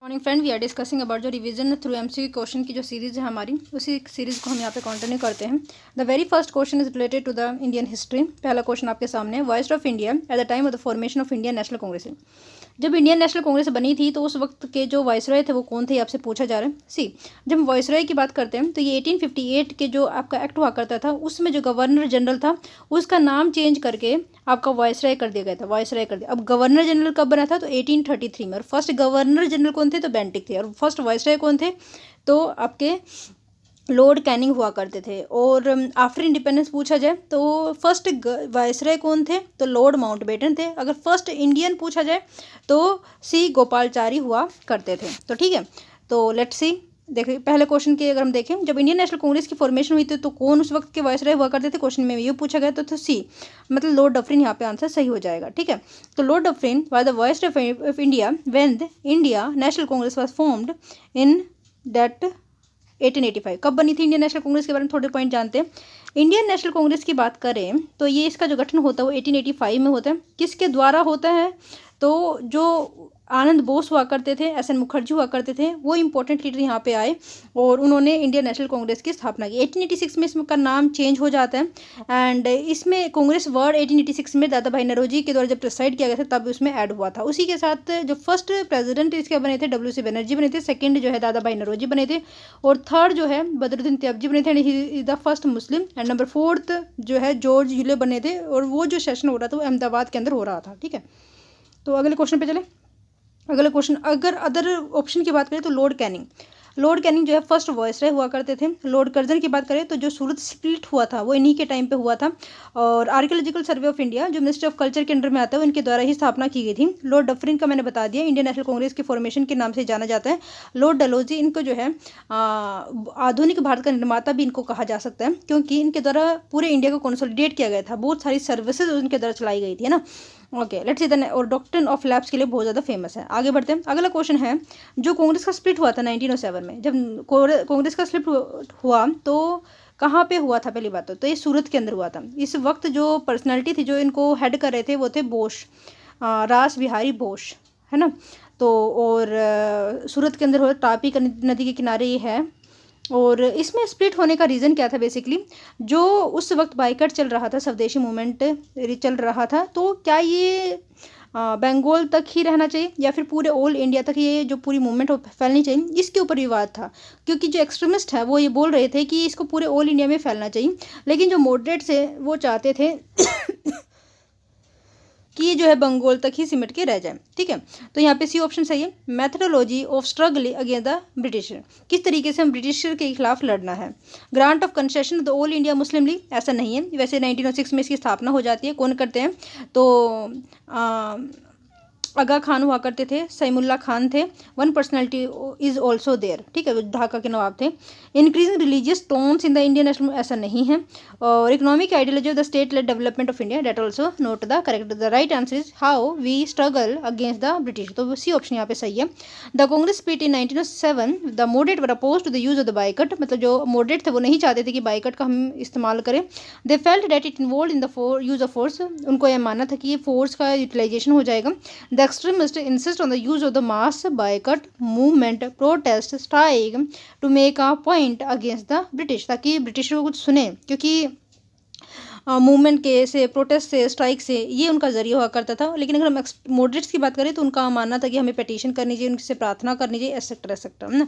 Morning friend, we are discussing about जो revision through MCQ question की जो series है हमारी, उसी सीरीज़ को हम यहाँ पे कंटिन्यू करते हैं। The very first question is related to the Indian history. पहला क्वेश्चन आपके सामने है, viceroy of India at the time of the formation of Indian National Congress. जब इंडियन नेशनल कांग्रेस बनी थी तो उस वक्त के जो वाइसरॉय थे वो कौन थे, ये आपसे पूछा जा रहा है। सी, जब हम वाइसरॉय की बात करते हैं तो ये 1858 के जो आपका एक्ट हुआ करता था, उसमें जो गवर्नर जनरल था उसका नाम चेंज करके आपका वाइसरॉय कर दिया गया था, वाइसरॉय कर दिया। अब गवर्नर जनरल कब बना था, तो 1833 में। और फर्स्ट गवर्नर जनरल कौन थे, तो बेंटिक थे। और फर्स्ट वाइसरॉय कौन थे, तो आपके लॉर्ड कैनिंग हुआ करते थे। और आफ्टर इंडिपेंडेंस पूछा जाए तो फर्स्ट वाइसरॉय कौन थे, तो लॉर्ड माउंटबेटन थे। अगर फर्स्ट इंडियन पूछा जाए तो सी गोपालचारी हुआ करते थे। तो ठीक है, तो लेट्स सी। देखिए पहले क्वेश्चन के अगर हम देखें, जब इंडियन नेशनल कांग्रेस की फॉर्मेशन हुई थी तो कौन उस वक्त के वाइसरॉय हुआ करते थे, क्वेश्चन में ये पूछा गया। तो सी मतलब लॉर्ड डफरिन यहाँ पे आंसर सही हो जाएगा। ठीक है, तो Lord Dufferin was the viceroy of India when the India national Congress was formed in that 1885। कब बनी थी इंडियन नेशनल कांग्रेस के बारे में थोड़े पॉइंट जानते हैं। इंडियन नेशनल कांग्रेस की बात करें तो ये इसका जो गठन होता है वो 1885 में होता है। किसके द्वारा होता है, तो जो आनंद बोस हुआ करते थे, एस.एन. मुखर्जी हुआ करते थे, वो इंपॉर्टेंट लीडर यहाँ पे आए और उन्होंने इंडियन नेशनल कांग्रेस की स्थापना की। 1886 में इसका नाम चेंज हो जाता है। एंड इसमें कांग्रेस वर्ड 1886 में दादा भाई नौरोजी के द्वारा जब प्रेसाइड किया गया था तब उसमें ऐड हुआ था। उसी के साथ जो फर्स्ट प्रेसिडेंट इसके बने थे W.C. बनर्जी बने थे, सेकेंड जो है दादा भाई नौरोजी बने थे, और थर्ड जो है बदरुद्दीन तैयबजी बने थे, he is the first Muslim. And number fourth जो है जॉर्ज यूले बने थे, और वो जो सेशन हो रहा था वो अहमदाबाद के अंदर हो रहा था। ठीक है, तो अगले क्वेश्चन पे चले। अगला क्वेश्चन, अगर अदर ऑप्शन की बात करें तो लॉर्ड कैनिंग जो है फर्स्ट वाइसरॉय हुआ करते थे। लॉर्ड कर्जन की बात करें तो जो सूरत स्प्लिट हुआ था वो इन्हीं के टाइम पे हुआ था। और आर्कियोलॉजिकल सर्वे ऑफ इंडिया जो मिनिस्ट्री ऑफ कल्चर के अंडर में आता है, इनके द्वारा ही स्थापना की गई थी। लॉर्ड डफरिन का मैंने बता दिया, इंडियन नेशनल कांग्रेस की फॉर्मेशन के नाम से जाना जाता है। लॉर्ड डलहौजी, इनको जो है आधुनिक भारत का निर्माता भी इनको कहा जा सकता है, क्योंकि इनके द्वारा पूरे इंडिया को कंसोलिडेट किया गया था। बहुत सारी सर्विसेज इनके द्वारा चलाई गई थी, है ना। ओके, लेट्स सी। और डॉक्ट्रिन ऑफ लैप्स के लिए बहुत ज़्यादा फेमस है। आगे बढ़ते हैं। अगला क्वेश्चन है, जो कांग्रेस का स्प्लिट हुआ था 1907 में, जब कांग्रेस का स्प्लिट हुआ तो कहाँ पे हुआ था, पहली बात तो ये सूरत के अंदर हुआ था। इस वक्त जो पर्सनैलिटी थी जो इनको हेड कर रहे थे वो थे बोस, रास बिहारी बोस, है ना। तो और सूरत के अंदर हो, तापी नदी के किनारे ये है। और इसमें स्प्लिट होने का रीज़न क्या था, बेसिकली जो उस वक्त बाइकआउट चल रहा था, स्वदेशी मूवमेंट चल रहा था, तो क्या ये बंगाल तक ही रहना चाहिए या फिर पूरे ऑल इंडिया तक ये जो पूरी मूवमेंट फैलनी चाहिए, इसके ऊपर विवाद था। क्योंकि जो एक्सट्रीमिस्ट है वो ये बोल रहे थे कि इसको पूरे ऑल इंडिया में फैलना चाहिए, लेकिन जो मॉडरेट्स है वो चाहते थे कि जो है बंगाल तक ही सिमट के रह जाए। ठीक है, तो यहाँ पे सी ऑप्शन सही है। Methodology of struggle against the britisher, किस तरीके से हम ब्रिटिशर के खिलाफ लड़ना है। Grant of concession the all India Muslim league, ऐसा नहीं है। वैसे 1906 में इसकी स्थापना हो जाती है। कौन करते हैं, तो आगा खान हुआ करते थे, सैमुल्ला खान थे। One personality is also there, ठीक है, वो ढाका के नवाब थे। Increasing religious tones in the Indian national, ऐसा नहीं है। और economic ideology of the state led development of India, that also not the correct. The right answer is how we struggle against the British, तो C option यहाँ पे सही है। The Congress split in 1907, the moderate were oppose to the use of the बाइकट, मतलब जो moderate थे वो नहीं चाहते थे कि बाइकट का हम इस्तेमाल करें। They felt that it involve in the use of force, उनको यह मानना था कि ये फोर्स का यूटिलाइजेशन हो जाएगा। The extremists insist on the use of the mass boycott movement, protest, strike to make a point against the British, ताकि ब्रिटिशरों को कुछ सुने, क्योंकि मूवमेंट के से, प्रोटेस्ट से, स्ट्राइक से ये उनका जरिया हुआ करता था। लेकिन अगर हम मॉडरेट्स की बात करें तो उनका मानना था कि हमें पिटीशन करनी चाहिए, उनसे प्रार्थना करनी चाहिए, एक्सेट्रा एक्सेट्रा, है ना।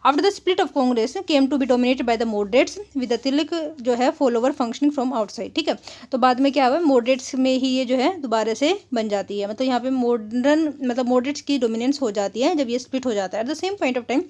After the split of Congress came to be dominated by the moderates with the Tilak जो है फॉलोवर फंक्शनिंग फ्रॉम आउटसाइड। ठीक है, तो बाद में क्या हुआ, मॉडरेट्स में ही ये जो है दोबारा से बन जाती है। मतलब यहाँ पे मॉडर्न मतलब मॉडरेट्स की डोमिनेंस हो जाती है जब ये स्प्लिट हो जाता है। At the same point of time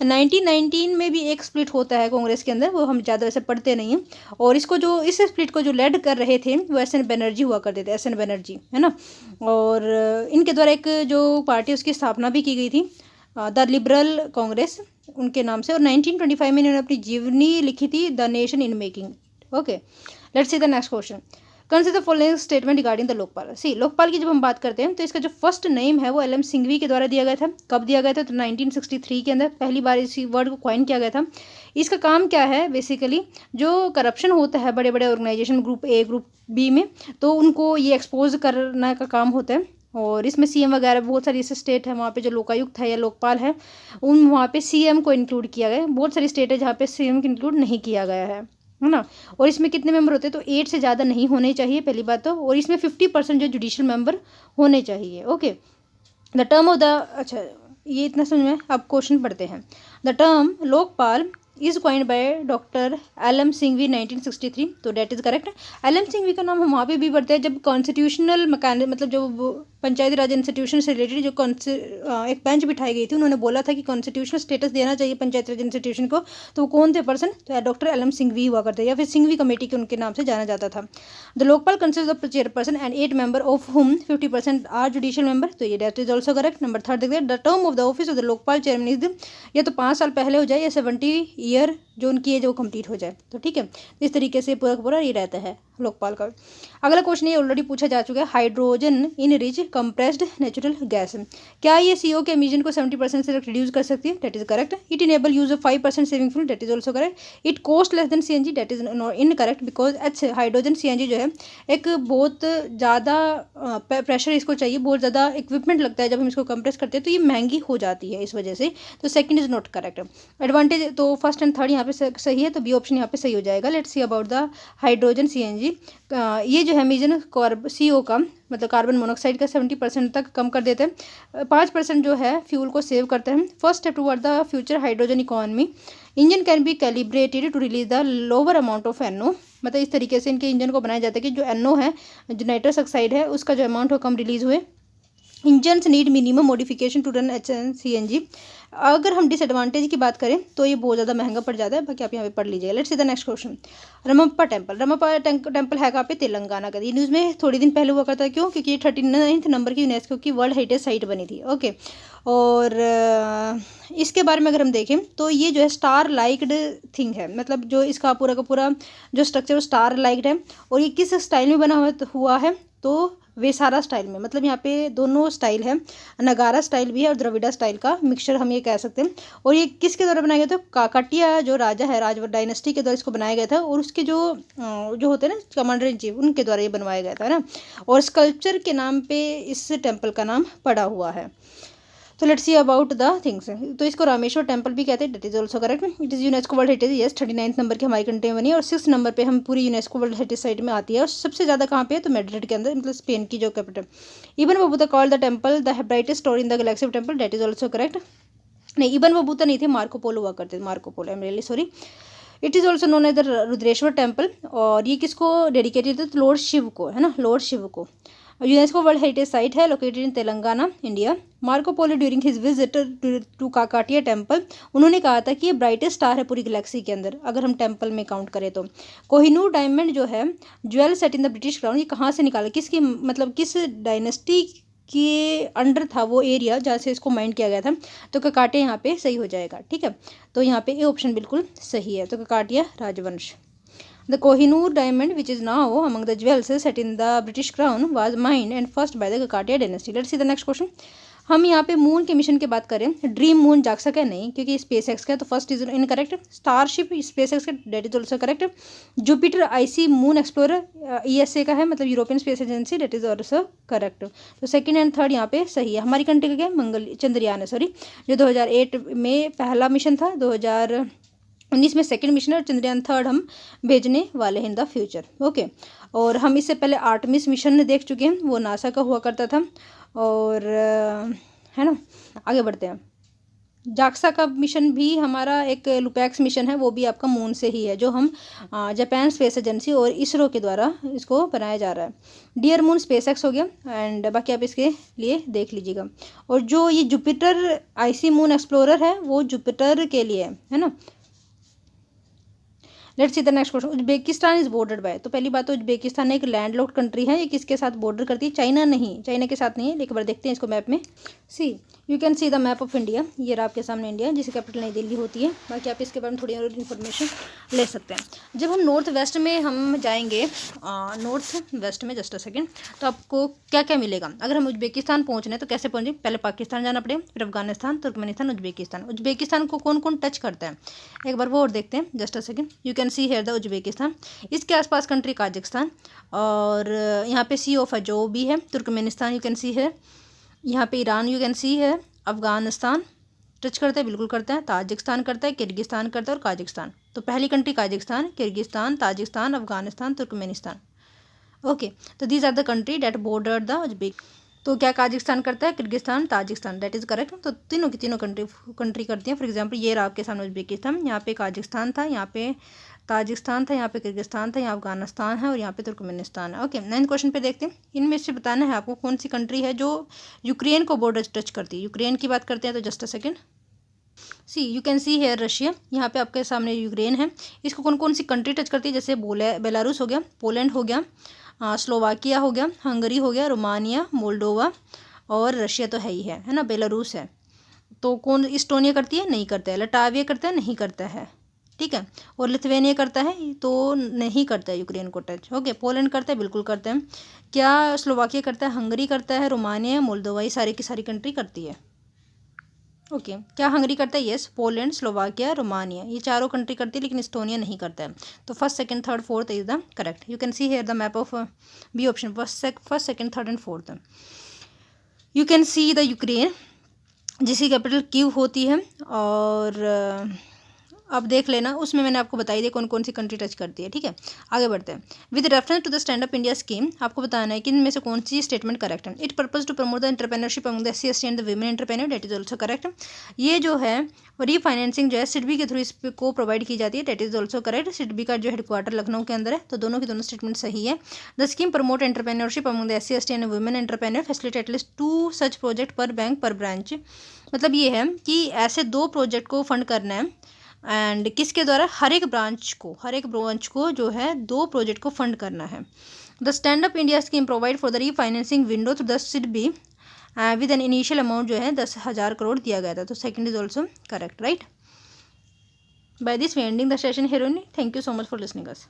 1919 में भी एक स्प्लिट होता है कांग्रेस के अंदर, वो हम ज़्यादा वैसे पढ़ते नहीं हैं। और इसको जो इस स्प्लिट को जो लेड कर रहे थे वो एस.एन. बनर्जी हुआ करते थे, एस.एन. बनर्जी, है ना। और इनके द्वारा एक जो पार्टी उसकी स्थापना भी की गई थी, द लिबरल कांग्रेस उनके नाम से। और 1925 में इन्होंने अपनी जीवनी लिखी थी, the nation in making. Okay, let's see the next question. Consider the following statement regarding the Lokpal. See, Lokpal की जब हम बात करते हैं तो इसका जो फर्स्ट नेम है वो एल.एम. सिंघवी के द्वारा दिया गया था। कब दिया गया था, तो 1963 के अंदर पहली बार इसी वर्ड को कॉइन किया गया था। इसका काम क्या है, बेसिकली जो करप्शन होता है बड़े बड़े organization, group A group B में, तो उनको ये एक्सपोज करने का काम होता है। और इसमें सीएम वगैरह बहुत सारी ऐसे स्टेट है वहाँ पे जो लोकायुक्त है या लोकपाल है उन वहाँ पे सीएम को इंक्लूड किया गया है। बहुत सारी स्टेट है जहाँ पे सीएम को इंक्लूड नहीं किया गया है ना। और इसमें कितने मेंबर होते हैं, तो 8 से ज़्यादा नहीं होने चाहिए पहली बात तो, और इसमें 50% जो जुडिशियल मेंबर होने चाहिए। Okay, the term of the, अच्छा ये इतना समझ में। अब क्वेश्चन पढ़ते हैं। The term Lokpal is coined by doctor L M. Singhvi 1963, तो that is correct. L M. Singhvi का नाम हम वहाँ पे भी पढ़ते हैं जब कॉन्स्टिट्यूशनल मैकेनिज्म, मतलब जो पंचायती राज इंस्टीट्यूशन से रिलेटेड जो एक बेंच बिठाई गई थी, उन्होंने बोला था कि कॉन्स्टिट्यूशनल स्टेटस देना चाहिए पंचायती राज इंस्टीट्यूशन को, तो वो कौन थे पर्सन, तो डॉक्टर एल.एम. सिंघवी हुआ करते या फिर सिंघवी कमेटी के उनके नाम से जाना जाता था। The Lokpal consist of chairperson and 8 member of whom 50% are judicial member, तो ये that is also correct. Number 3 देखते हैं। The term of the office of the Lokpal chairman is the, या तो 5 साल पहले हो जाए या 70 ईयर जो उनकी एज वो कंप्लीट हो जाए, तो ठीक है। इस तरीके से पूरा पूरा ये रहता है लोकपाल का। अगला क्वेश्चन ये ऑलरेडी पूछा जा चुका है। Hydrogen in rich compressed natural gas, क्या ये CO के एमिशन को 70% से रिड्यूस कर सकती है, that is correct. It enable use of 5% saving fuel, that is also correct. It cost less than CNG, that is incorrect because hydrogen CNG जो है एक बहुत ज़्यादा प्रेशर इसको चाहिए, बहुत ज़्यादा इक्विपमेंट लगता है जब हम इसको कंप्रेस करते हैं, तो ये महंगी हो जाती है इस वजह से, तो second is not correct. Advantage तो फर्स्ट एंड थर्ड यहाँ पे सही है, तो बी ऑप्शन यहाँ पे सही हो जाएगा। Let's see about the hydrogen CNG। ये जो है एमिशन CO का मतलब कार्बन मोनोऑक्साइड का 70% तक कम कर देते हैं। 5% जो है फ्यूल को सेव करते हैं। First step toward the future hydrogen economy. Engine can be calibrated to release the lower amount of NO, मतलब इस तरीके से इनके इंजन को बनाया जाता है कि जो NO है, जो नाइट्रस ऑक्साइड है, उसका जो अमाउंट हो कम रिलीज हुए। Engines need minimum modification to run CNG। अगर हम डिसएडवांटेज की बात करें तो ये बहुत ज़्यादा महंगा पड़ जाता है, बाकी आप यहाँ पे पढ़ लीजिएगा। Let's see the next question. Ramappa temple है कहाँ पे, तेलंगाना का। ये न्यूज़ में थोड़ी दिन पहले हुआ करता है, क्यों, क्योंकि ये 39 नंबर की यूनेस्को की वर्ल्ड हेरिटेज साइट बनी थी। ओके, और इसके बारे में अगर हम देखें तो ये जो है स्टार लाइक्ड थिंग है, मतलब जो इसका पूरा का पूरा जो स्ट्रक्चर वो स्टार लाइक्ड है। और ये किस स्टाइल में बना हुआ है, तो वेसारा स्टाइल में, मतलब यहाँ पे दोनों स्टाइल है, नगारा स्टाइल भी है और द्रविड़ा स्टाइल का मिक्सचर हम ये कह सकते हैं। और ये किसके द्वारा बनाया गया था, काकटिया जो राजा है, राजवट डायनेस्टी के द्वारा इसको बनाया गया था, और उसके जो होते हैं ना कमांडर इन चीफ, उनके द्वारा ये बनवाया गया था ना। और स्कल्पचर के नाम पे इस टेम्पल का नाम पड़ा हुआ है। तो let's see about the things. तो इसको रामेश्वर टेम्पल भी कहते हैं, that is also correct. It is UNESCO world heritage, yes 39 number की हमारी कंट्री बनी है, और 6 नंबर पे हम पूरी यूनेस्को वर्ल्ड हेरिटेज साइट में आती है। और सबसे ज़्यादा कहाँ पे है, तो मैड्रिड के अंदर, मतलब स्पेन की जो capital. Ibn Battuta called the temple the brightest store in the galaxy of temple, that is also correct. नहीं, इबन बबूता नहीं थे, मार्को पोलो हुआ करते थे, Marco Polo, I am really sorry. It is also known as the Rudreshwar temple, और ये किसको dedicated है, तो लॉर्ड शिव को, है ना, लॉर्ड शिव को। यूनेस्को वर्ल्ड हेरिटेज साइट है, located in Telangana, India. Marco Polo during his visit to Kakatiya temple, उन्होंने कहा था कि ये ब्राइटेस्ट स्टार है पूरी गैलेक्सी के अंदर, अगर हम टेम्पल में काउंट करें तो। कोहिनूर डायमंड जो है jewel set in the British crown, ये कहाँ से निकाला, किसकी, मतलब किस डायनेस्टी के अंडर था वो एरिया जहाँ से इसको माइंड किया गया था, तो ककाटिया यहाँ पे सही हो जाएगा, ठीक है। तो यहाँ पे ये ऑप्शन बिल्कुल सही है, तो ककाटिया राजवंश। The Kohinoor diamond, which is now among the jewels set in the British crown, was mined and first by the Kakatiya dynasty. Let's see the next question. हम यहाँ पे मून के मिशन की बात करें, ड्रीम मून जाग सका नहीं क्योंकि स्पेस एक्स का है, तो first is incorrect. Starship space X का, date is also correct. Jupiter icy moon explorer ESA का है, मतलब European space agency, date is also correct. तो सेकंड एंड थर्ड यहाँ पे सही है। हमारी कंट्री का क्या, मंगल चंद्रयान है, सॉरी, जो 2008 में पहला मिशन था, 2019 में सेकंड मिशन है, और चंद्रयान थर्ड हम भेजने वाले हैं इन द फ्यूचर। ओके, और हम इससे पहले आर्टेमिस मिशन देख चुके हैं, वो नासा का हुआ करता था, और है ना। आगे बढ़ते हैं। जाक्सा का मिशन भी हमारा एक लुपैक्स मिशन है, वो भी आपका मून से ही है, जो हम जापान स्पेस एजेंसी और इसरो के द्वारा इसको बनाया जा रहा है। डियर मून स्पेस एक्स हो गया, एंड बाकी आप इसके लिए देख लीजिएगा। और जो ये जुपिटर आईसी मून एक्सप्लोरर है, वो जुपिटर के लिए है ना। Let's see the next question. Uzbekistan is bordered by, तो पहली बात तो उज्बेकिस्तान एक लैंडलॉक्ड कंट्री है, ये किसके साथ बॉर्डर करती है, चाइना नहीं, चाइना के साथ नहीं है। एक बार देखते हैं इसको मैप में। See you can see the map of India, ये रहा आपके सामने इंडिया, जिसकी कैपिटल नई दिल्ली होती है। बाकी आप इसके बारे में थोड़ी और इन्फॉर्मेशन ले सकते हैं। जब हम नॉर्थ वेस्ट में हम जाएंगे, नॉर्थ वेस्ट में, जस्ट अ सेकेंड, तो आपको क्या क्या मिलेगा। अगर हम उज्बेकिस्तान पहुँचना है तो कैसे पहुँचे, पहले पाकिस्तान जाना पड़ेगा, फिर अफगानिस्तान, तुर्कमेनिस्तान, उज्बेकिस्तान। उज्बेकिस्तान को कौन कौन टच करता है, एक बार वो और देखते हैं, just a second. You can can see here the Uzbekistan. इसके आसपास कंट्री काजाकिस्तान, और यहाँ पे सी ऑफ है जो भी है तुर्कमेनिस्तान यू कैन सी है, यहाँ पे ईरान यू कैन सी है, अफगानिस्तान टच करता है, बिल्कुल करता है, ताजिकिस्तान करता है, किर्गिस्तान करता है और काजाकिस्तान। तो पहली country Kazakhstan, Kyrgyzstan, Tajikistan, Afghanistan, Turkmenistan. Okay, तो these are the country that border the Uzbek. तो क्या काजाकिस्तान करता है, Kyrgyzstan, Tajikistan, that is correct. तो तीनों की तीनों कंट्री करती हैं। फॉर एग्जांपल ये रहा आपके सामने उज्बेकिस्तान, यहाँ पे काजाकिस्तान था, यहाँ पे ताजिकिस्तान था, यहाँ पे किर्गिस्तान था, यहाँ अफगानिस्तान है और यहाँ पे तुर्कमेनिस्तान है। ओके, 9th क्वेश्चन पे देखते हैं। इनमें से बताना है आपको कौन सी कंट्री है जो यूक्रेन को बॉर्डर टच करती है। यूक्रेन की बात करते हैं तो just a second, see you can see here Russia, यहाँ पे आपके सामने यूक्रेन है। इसको कौन कौन सी कंट्री टच करती है, जैसे बेलारूस हो गया, पोलैंड हो गया, स्लोवाकिया हो गया, हंगरी हो गया, रोमानिया, मोल्डोवा और रशिया तो है ही है ना, बेलारूस है। तो कौन इस्टोनिया करती है, नहीं करता है। लटाविया करता है, नहीं करता है, ठीक है। और लिथुआनिया करता है तो नहीं करता है यूक्रेन को टच। ओके, पोलैंड करता है, बिल्कुल करता है। क्या स्लोवाकिया करता है, हंगरी करता है, रोमानिया, मोल्दोवा, ये सारी की सारी कंट्री करती है। ओके, क्या हंगरी करता है, यस। पोलैंड, स्लोवाकिया, रोमानिया, ये चारों कंट्री करती है, लेकिन इस्टोनिया नहीं करता है। तो first second third fourth is the correct. You can see here the map of B option, first second third and fourth. You can see the Ukraine जिसकी कैपिटल कीव होती है, और अब देख लेना, उसमें मैंने आपको बताई दी कौन कौन सी कंट्री टच करती है, ठीक है। आगे बढ़ते हैं। With reference to the stand up India scheme, आपको बताना है कि इनमें से कौन सी स्टेटमेंट करेक्ट है। It purpose to promote the entrepreneurship among the SC ST and the women entrepreneur, that is also correct. ये जो है रीफाइनेंसिंग जो है सिडबी के थ्रू इसको प्रोवाइड की जाती है, that is also correct. SIDBI का जो हेडक्वार्टर लखनऊ के अंदर है, तो दोनों की दोनों स्टेटमेंट सही है। The scheme promote entrepreneurship among the SC ST and women entrepreneur, facilitate at least 2 such project पर बैंक पर ब्रांच। मतलब ये है कि ऐसे 2 प्रोजेक्ट को फंड करना है, एंड किसके द्वारा, हर एक ब्रांच को जो है 2 प्रोजेक्ट को फंड करना है। The stand up India scheme provide for the refinancing window through the SIDBI with an initial amount जो है 10,000 करोड़ दिया गया था। तो second is also correct, right. By this we ending the session here only. Thank you so much for listening us.